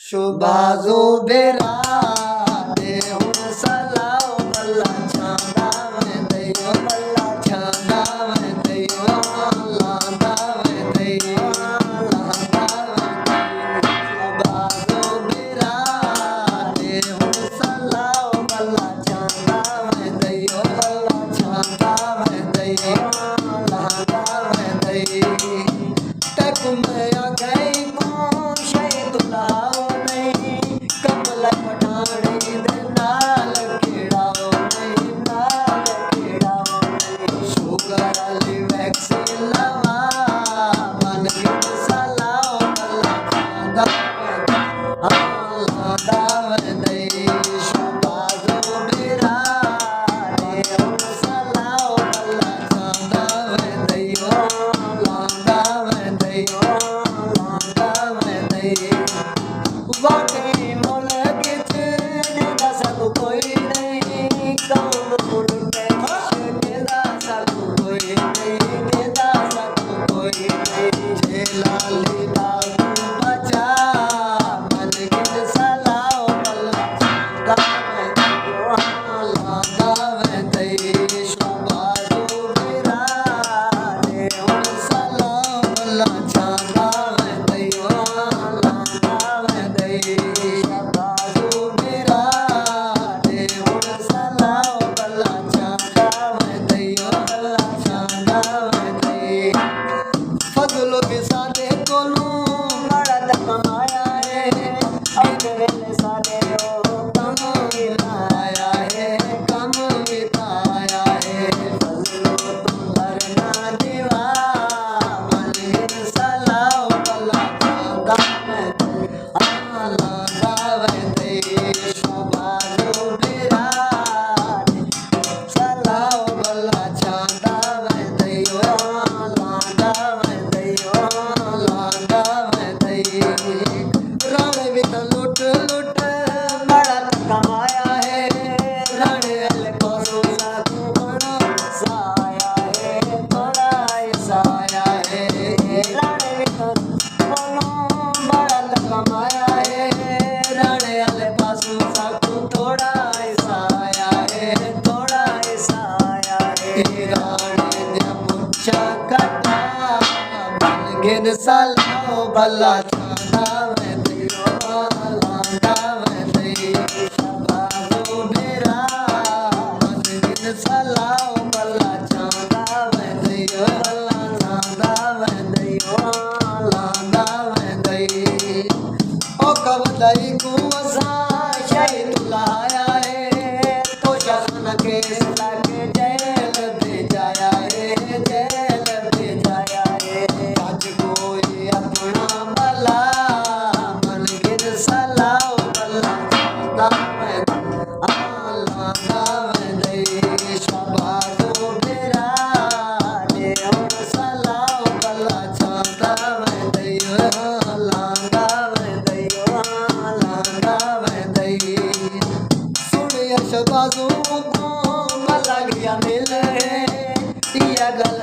शुबाजो बेरा दे हुण सलाओ बल्ला छांदा में दयो बल्ला छांदा में दयो लांदा में दयो लांदा में शुबाजो बेरा दे हुण सलाओ बल्ला छांदा में दयो बल्ला छांदा में दयो लांदा में दयो तक मैं आ गई सलाओ बल्ला छांदा में दयो लांदा में दयो शुबाजो बेरा गिन सलाओ बल्ला छांदा में दयो बल्ला छांदा में दयो लांदा में दयो ओ कब दई को असा शहीद लाया है तो जहान के लागे जेल भेजाया है जेल भेजाया है आज कोई अपना भला मन गिर सलाओ बल्ला छांदा में लांदा में दई शुबाजो बेरा दे हुण सलाओ बल्ला छांदा में दयो लांदा में दयो लांदा में दई सुनिया शुबाजो को भला गया मिले या गल